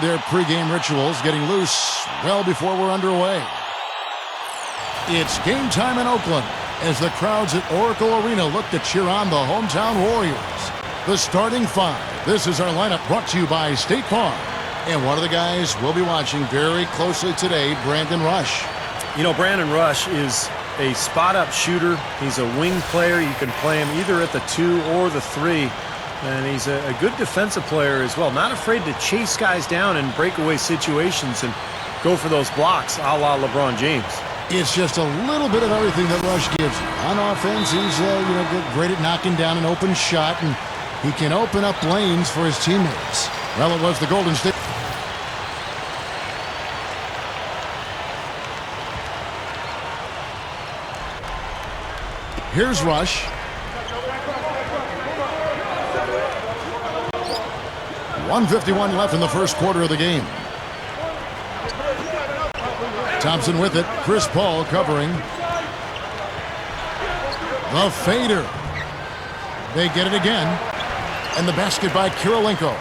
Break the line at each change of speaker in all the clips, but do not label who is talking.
Their pregame rituals getting loose well before we're underway. It's game time in Oakland as the crowds at Oracle Arena look to cheer on the hometown Warriors. The starting five. This is our lineup brought to you by State Farm. And one of the guys we'll be watching very closely today, Brandon Rush.
You know, Brandon Rush is a spot-up shooter. He's a wing player. You can play him either at the 2 or the 3. And he's a good defensive player as well. Not afraid to chase guys down in breakaway situations and go for those blocks a la LeBron James.
It's just a little bit of everything that Rush gives you. On offense, he's great at knocking down an open shot, and he can open up lanes for his teammates. Well, it was the Golden State. Here's Rush. 1:51 left in the first quarter of the game. Thompson with it. Chris Paul covering. The fader. They get it again. And the basket by Kirilenko.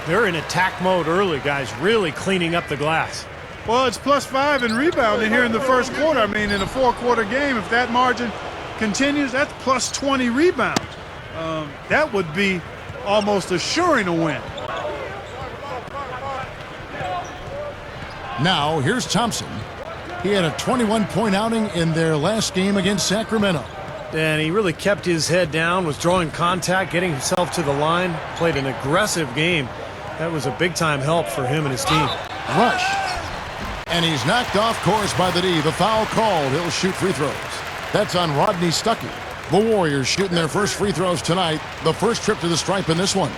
They're in attack mode early, guys, really cleaning up the glass.
Well, it's +5 in rebounding here in the first quarter. I mean, in a 4-quarter game, if that margin continues, that's +20 rebounds. That would be almost assuring a win.
Now, here's Thompson. He had a 21-point outing in their last game against Sacramento.
And he really kept his head down, was drawing contact, getting himself to the line, played an aggressive game. That was a big-time help for him and his team.
Rush. And he's knocked off course by the D. The foul called. He'll shoot free throws. That's on Rodney Stuckey. The Warriors shooting their first free throws tonight. The first trip to the stripe in this one.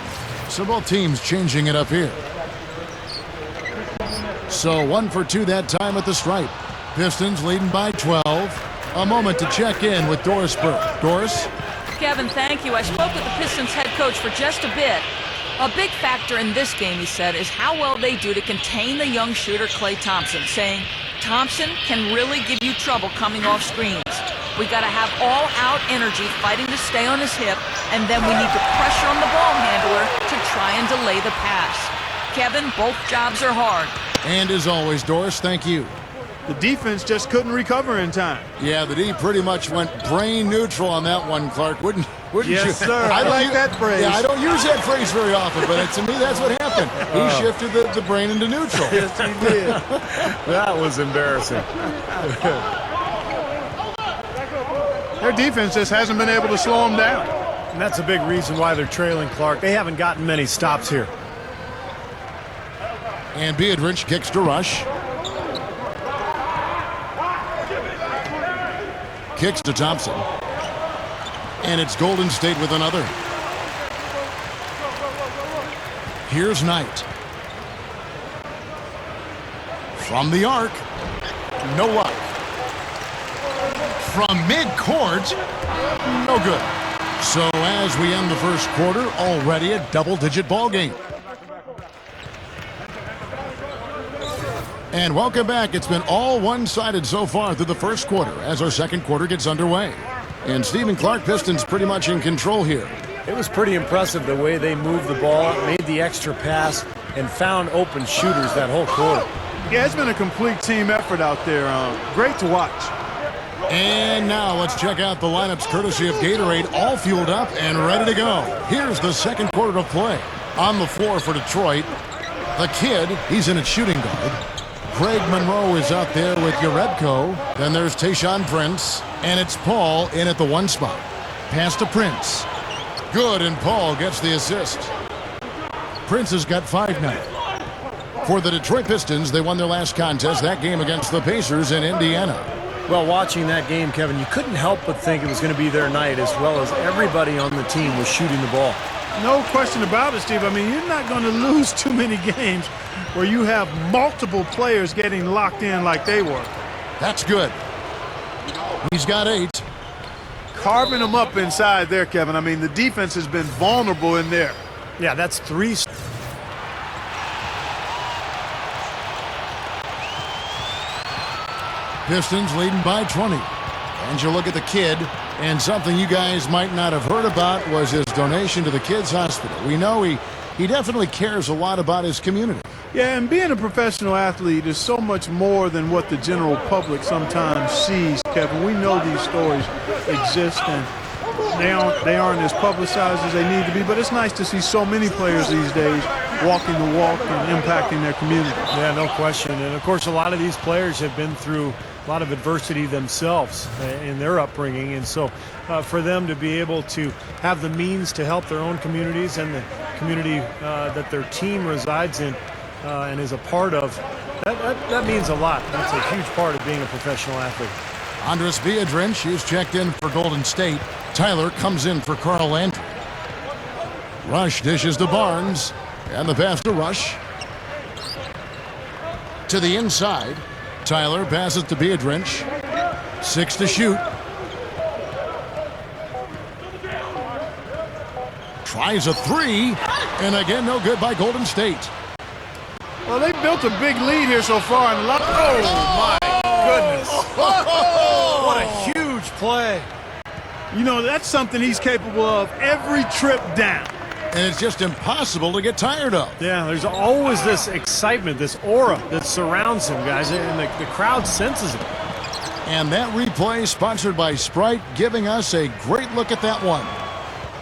So both teams changing it up here. So 1 for 2 that time at the stripe. Pistons leading by 12. A moment to check in with Doris Burke. Doris?
Kevin, thank you. I spoke with the Pistons head coach for just a bit. A big factor in this game, he said, is how well they do to contain the young shooter Klay Thompson, saying Thompson can really give you trouble coming off screens. We got to have all-out energy fighting to stay on his hip, and then we need to pressure on the ball handler to try and delay the pass. Kevin, both jobs are hard.
And as always, Doris, thank you.
The defense just couldn't recover in time.
Yeah, the D pretty much went brain neutral on that one, Clark. Wouldn't you?
Yes, sir. I like that phrase.
Yeah, I don't use that phrase very often, but to me, that's what happened. He shifted the brain into neutral.
Yes, he did.
That was embarrassing.
Their defense just hasn't been able to slow them down.
And that's a big reason why they're trailing, Clark. They haven't gotten many stops here.
And Beatrice kicks to Rush. Kicks to Thompson. And it's Golden State with another. Here's Knight. From the arc. No luck. From midcourt. No good. So as we end the first quarter, already a double-digit ball game. And welcome back. It's been all one-sided so far through the first quarter as our second quarter gets underway. And Stephen Clark, Pistons pretty much in control here.
It was pretty impressive the way they moved the ball, made the extra pass, and found open shooters that whole quarter.
Yeah, it's been a complete team effort out there. Great to watch.
And now let's check out the lineups courtesy of Gatorade, all fueled up and ready to go. Here's the second quarter of play. On the floor for Detroit, the kid, he's in at shooting guard. Craig Monroe is out there with Yarebko. Then there's Tayshaun Prince. And it's Paul in at the 1 spot. Pass to Prince. Good, and Paul gets the assist. Prince has got 5 now. For the Detroit Pistons, they won their last contest, that game against the Pacers in Indiana.
Well, watching that game, Kevin, you couldn't help but think it was going to be their night, as well as everybody on the team was shooting the ball.
No question about it, Steve. I mean, you're not going to lose too many games where you have multiple players getting locked in like they were.
That's good. He's got 8.
Carving them up inside there, Kevin. I mean, the defense has been vulnerable in there.
Yeah, that's 3.
Pistons leading by 20. And you look at the kid, and something you guys might not have heard about was his donation to the Kids Hospital. We know he definitely cares a lot about his community.
Yeah, and being a professional athlete is so much more than what the general public sometimes sees, Kevin. We know these stories exist, and they aren't as publicized as they need to be, but it's nice to see so many players these days walking the walk and impacting their community.
Yeah, no question. And, of course, a lot of these players have been through a lot of adversity themselves in their upbringing, and so for them to be able to have the means to help their own communities and the community that their team resides in and is a part of, that means a lot. That's a huge part of being a professional athlete.
Andres Viadrinch is checked in for Golden State. Tyler comes in for Carl Landry. Rush dishes to Barnes, and the pass to Rush. To the inside, Tyler passes to Viadrinch. 6 to shoot. Tries a 3, and again no good by Golden State.
Well, they built a big lead here so far. And
oh, my goodness. What a huge play.
You know, that's something he's capable of every trip down.
And it's just impossible to get tired of.
Yeah, there's always this excitement, this aura that surrounds him, guys, and the crowd senses it.
And that replay sponsored by Sprite, giving us a great look at that one.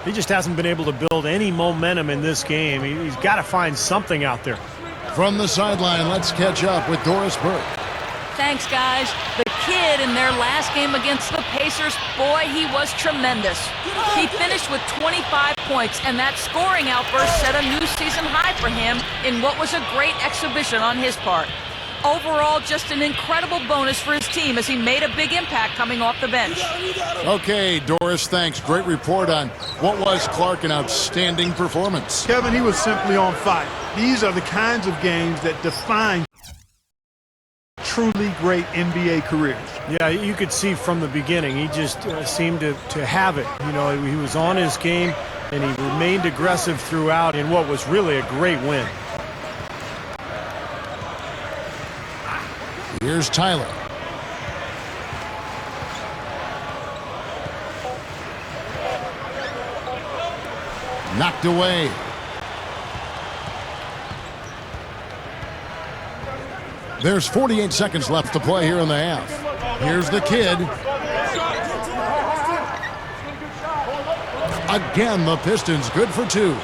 He just hasn't been able to build any momentum in this game. He's got to find something out there.
From the sideline, let's catch up with Doris Burke.
Thanks, guys. The kid in their last game against the Pacers, boy, he was tremendous. He finished with 25 points, and that scoring outburst set a new season high for him in what was a great exhibition on his part. Overall, just an incredible bonus for his team as he made a big impact coming off the bench.
Okay, Doris, thanks. Great report on what was, Clark, an outstanding performance.
Kevin, he was simply on fire. These are the kinds of games that define truly great NBA careers.
Yeah, you could see from the beginning, he just seemed to have it. You know, he was on his game, and he remained aggressive throughout in what was really a great win.
Here's Tyler. Knocked away. There's 48 seconds left to play here in the half. Here's the kid. Again, the Pistons good for 2.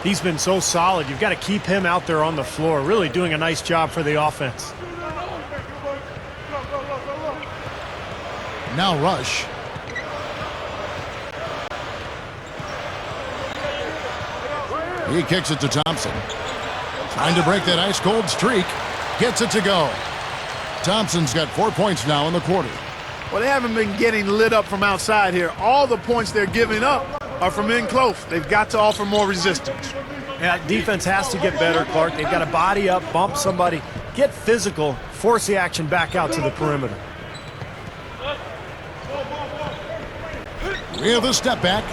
He's been so solid. You've got to keep him out there on the floor, really doing a nice job for the offense.
Now Rush. He kicks it to Thompson. Trying to break that ice-cold streak. Gets it to go. Thompson's got 4 points now in the quarter.
Well, they haven't been getting lit up from outside here. All the points they're giving up are from in close. They've got to offer more resistance.
Yeah, defense has to get better, Clark. They've got to body up, bump somebody, get physical, force the action back out to the perimeter.
With a step back,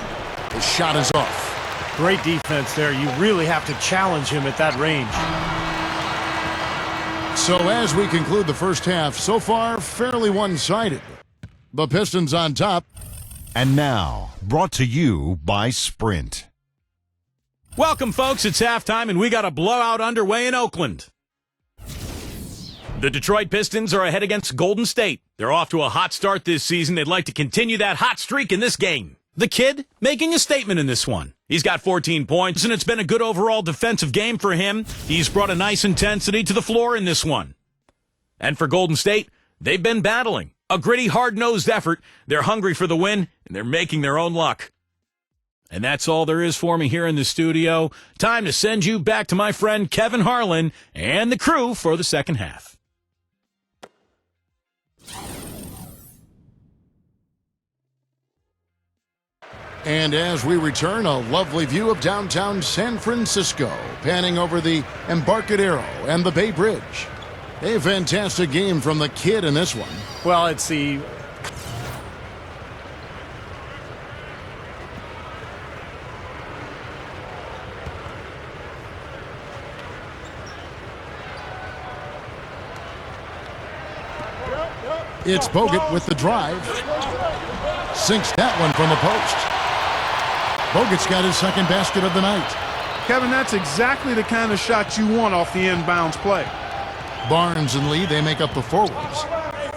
the shot is off.
Great defense there. You really have to challenge him at that range.
So as we conclude the first half, so far fairly one-sided. The Pistons on top.
And now, brought to you by Sprint.
Welcome, folks. It's halftime, and we got a blowout underway in Oakland. The Detroit Pistons are ahead against Golden State. They're off to a hot start this season. They'd like to continue that hot streak in this game. The kid making a statement in this one. He's got 14 points, and it's been a good overall defensive game for him. He's brought a nice intensity to the floor in this one. And for Golden State, they've been battling. A gritty, hard-nosed effort. They're hungry for the win, and they're making their own luck. And that's all there is for me here in the studio. Time to send you back to my friend Kevin Harlan and the crew for the second half.
And as we return, a lovely view of downtown San Francisco, panning over the Embarcadero and the Bay Bridge. A fantastic game from the kid in this one.
Well, it's the...
It's Bogut with the drive. Sinks that one from the post. Bogut's got his second basket of the night.
Kevin, that's exactly the kind of shot you want off the inbounds play.
Barnes and Lee, they make up the forwards.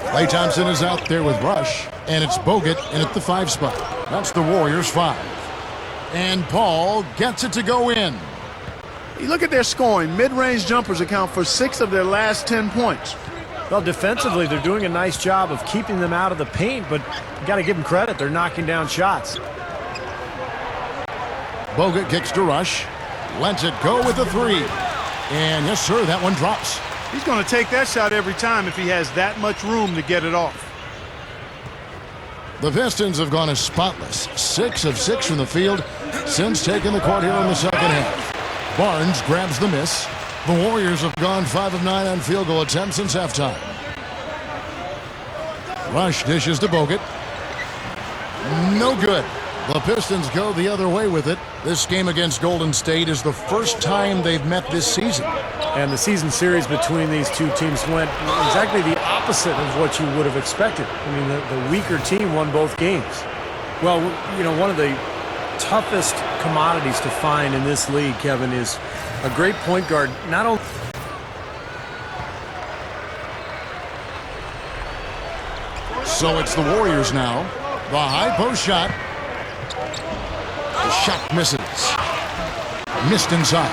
Klay Thompson is out there with Rush, and it's Bogut in at the 5 spot. That's the Warriors 5. And Paul gets it to go in.
You look at their scoring. Mid-range jumpers account for 6 of their last 10 points.
Well, defensively, they're doing a nice job of keeping them out of the paint, but you got to give them credit. They're knocking down shots.
Bogut kicks to Rush. Lets it go with the 3. And yes, sir, that one drops.
He's going to take that shot every time if he has that much room to get it off.
The Pistons have gone as spotless. 6 of 6 from the field since taking the court here in the second half. Barnes grabs the miss. The Warriors have gone 5 of 9 on field goal attempts since halftime. Rush dishes to Bogut. No good. The Pistons go the other way with it. This game against Golden State is the first time they've met this season.
And the season series between these two teams went exactly the opposite of what you would have expected. I mean, the weaker team won both games. Well, you know, one of the toughest commodities to find in this league, Kevin, is a great point guard. Not only
so it's the Warriors now. The high post shot. The shot misses. Missed inside.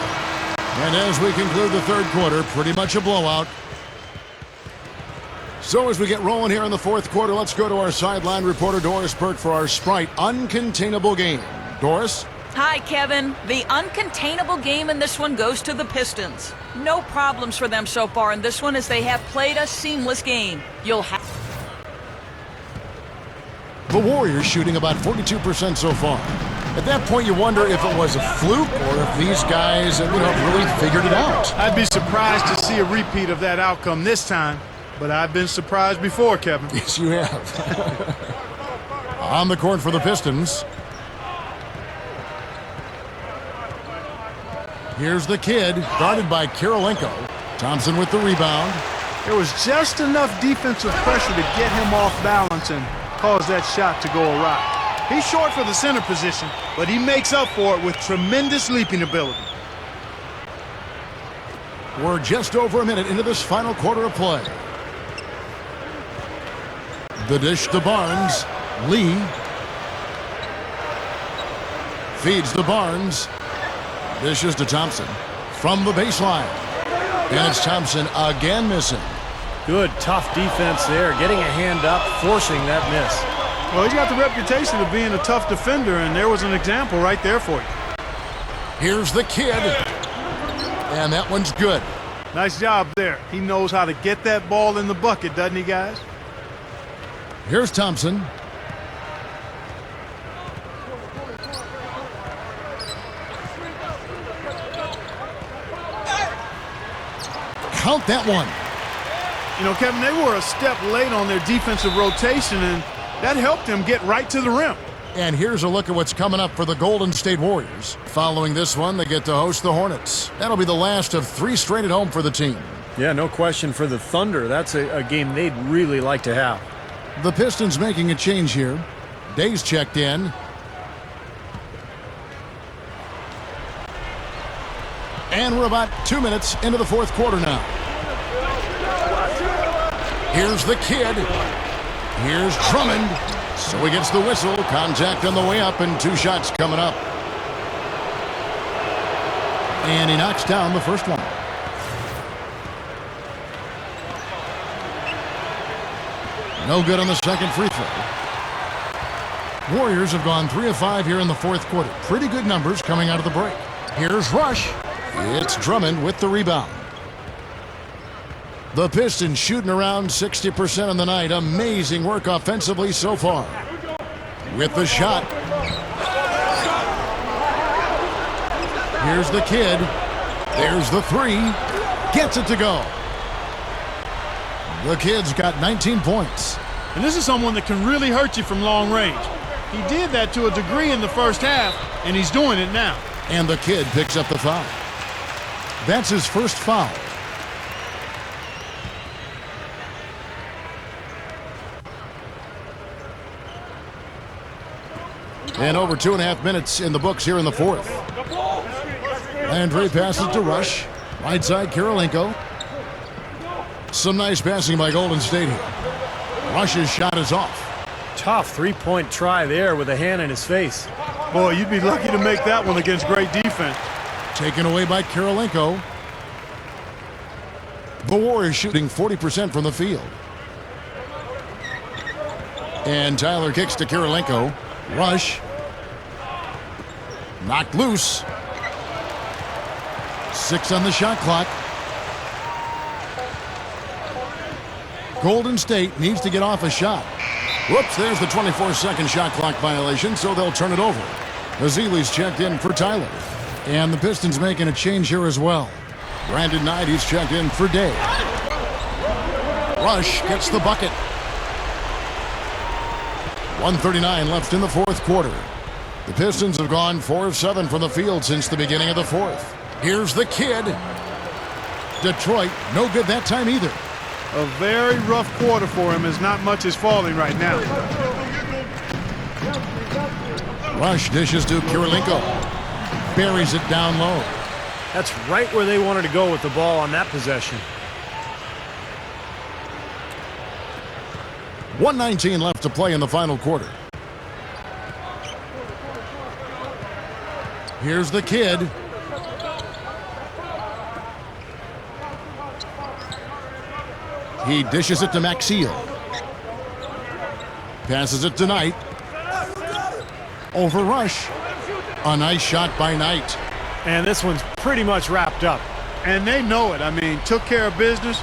And as we conclude the third quarter, pretty much a blowout. So as we get rolling here in the fourth quarter, let's go to our sideline reporter Doris Burke for our Sprite uncontainable game. Doris?
Hi, Kevin. The uncontainable game in this one goes to the Pistons. No problems for them so far in this one as they have played a seamless game. You'll have...
The Warriors shooting about 42% so far. At that point, you wonder if it was a fluke or if these guys, really figured it out.
I'd be surprised to see a repeat of that outcome this time, but I've been surprised before, Kevin.
Yes, you have. On the court for the Pistons. Here's the kid, guarded by Kirilenko. Thompson with the rebound.
There was just enough defensive pressure to get him off balance and cause that shot to go awry. He's short for the center position, but he makes up for it with tremendous leaping ability.
We're just over a minute into this final quarter of play. The dish to Barnes. Lee feeds to Barnes. Dishes to Thompson from the baseline. And it's Thompson again missing.
good, tough defense there, getting a hand up, forcing that miss.
Well, he's got the reputation of being a tough defender, and there was an example right there for you.
Here's the kid. And that one's good.
Nice job there. He knows how to get that ball in the bucket, doesn't he, guys?
Here's Thompson. Count that one.
You know, Kevin, they were a step late on their defensive rotation, and that helped them get right to the rim.
And here's a look at what's coming up for the Golden State Warriors. Following this one, they get to host the Hornets. That'll be the last of 3 straight at home for the team.
Yeah, no question for the Thunder. That's a game they'd really like to have.
The Pistons making a change here. Days checked in. And we're about 2 minutes into the fourth quarter now. Here's the kid. Here's Drummond. So he gets the whistle. Contact on the way up and 2 shots coming up. And he knocks down the first one. No good on the second free throw. Warriors have gone 3 of 5 here in the fourth quarter. Pretty good numbers coming out of the break. Here's Rush. It's Drummond with the rebound. The Pistons shooting around 60% on the night. Amazing work offensively so far. With the shot. Here's the kid. There's the 3. Gets it to go. The kid's got 19 points.
And this is someone that can really hurt you from long range. He did that to a degree in the first half, and he's doing it now.
And the kid picks up the foul. That's his first foul. And over 2.5 minutes in the books here in the fourth. Landry passes to Rush. Right side, Kirilenko. Some nice passing by Golden State here. Rush's shot is off.
Tough three-point try there with a hand in his face.
Boy, you'd be lucky to make that one against great defense.
Taken away by Kirilenko. The Warriors shooting 40% from the field. And Tyler kicks to Kirilenko. Rush. Knocked loose. 6 on the shot clock. Golden State needs to get off a shot. Whoops, there's the 24-second shot clock violation, so they'll turn it over. Azili's checked in for Tyler. And the Pistons making a change here as well. Brandon Knight, he's checked in for Day. Rush gets the bucket. 1:39 left in the fourth quarter. The Pistons have gone 4 of 7 from the field since the beginning of the fourth. Here's the kid. Detroit, no good that time either.
A very rough quarter for him as not much is falling right now.
Rush dishes to Kirilenko. Buries it down low.
That's right where they wanted to go with the ball on that possession.
1:19 left to play in the final quarter. Here's the kid. He dishes it to Maxiel. Passes it to Knight. Over Rush. A nice shot by Knight.
And this one's pretty much wrapped up.
And they know it. I mean, took care of business.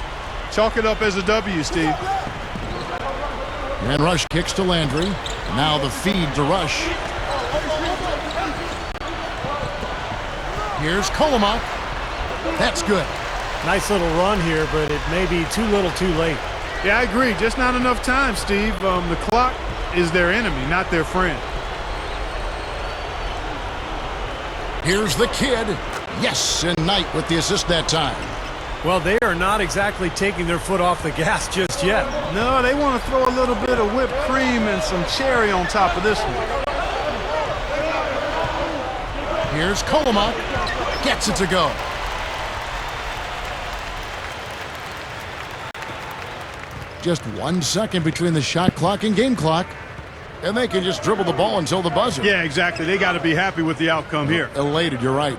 Chalk it up as a W, Steve.
And Rush kicks to Landry. Now the feed to Rush. Here's Kolomak. That's good.
Nice little run here, but it may be too little too late.
Yeah, I agree. Just not enough time, Steve. The clock is their enemy, not their friend.
Here's the kid. Yes, and Knight with the assist that time.
Well, they are not exactly taking their foot off the gas just yet.
No, they want to throw a little bit of whipped cream and some cherry on top of this one.
Here's Kolomak. Gets it to go. Just 1 second between the shot clock and game clock. And they can just dribble the ball until the buzzer.
Yeah, exactly. They got to be happy with the outcome here.
Elated, you're right.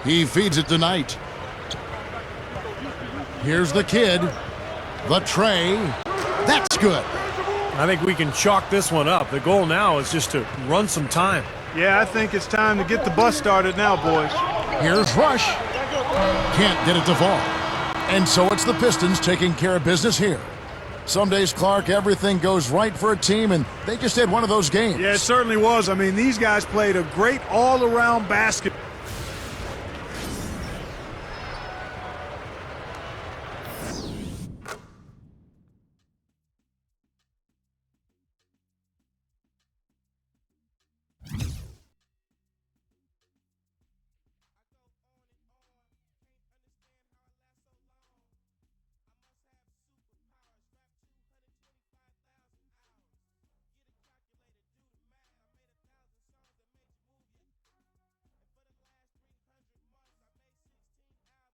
He feeds it to Knight. Here's the kid. The tray. That's good.
I think we can chalk this one up. The goal now is just to run some time.
Yeah, I think it's time to get the bus started now, boys.
Here's Rush. Can't get it to fall. And so it's the Pistons taking care of business here. Some days, Clark, everything goes right for a team, and they just had one of those games.
Yeah, it certainly was. I mean, these guys played a great all-around basket.